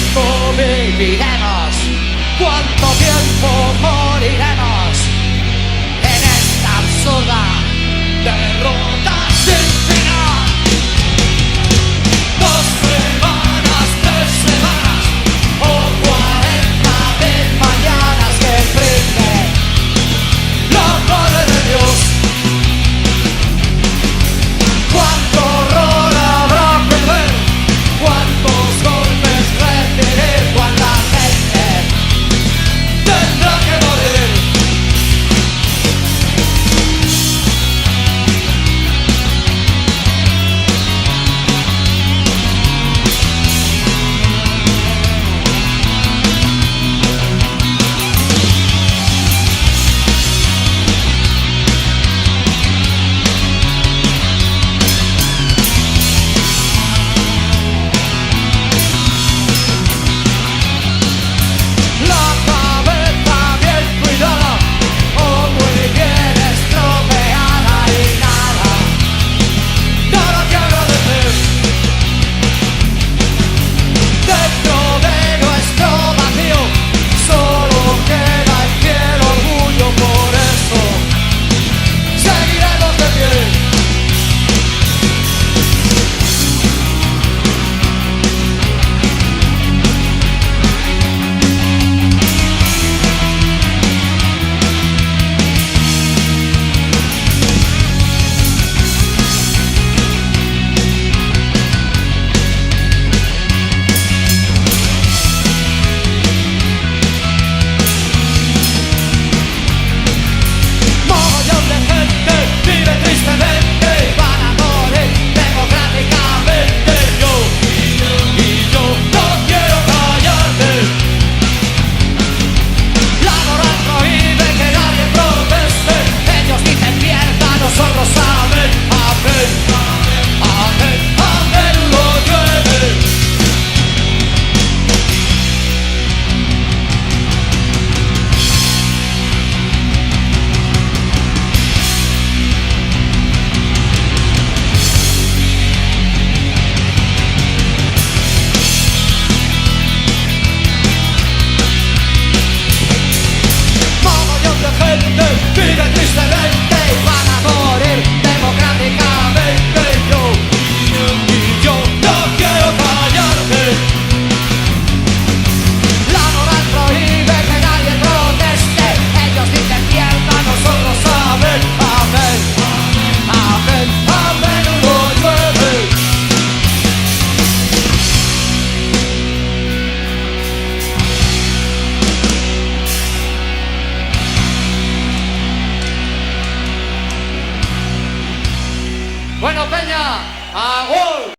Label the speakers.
Speaker 1: tiempo viviremos? ¿Cuánto tiempo moriremos en esta absurda derrota sin final? 2 semanas, 3 semanas o 40.000 mañanas que brinde la madre de Dios. ¿Cuánto horror habrá que ver? ¿Cuántos golpes recibir? ¿Cuánta gente tendrá que morir? Vive tristemente y van a morir democráticamente. Y yo no quiero callarme. La moral prohíbe que nadie proteste. Ellos dicen mierda, nosotros amén, amén, amén, a menudo llueve. Bueno, Peña, ¡agua!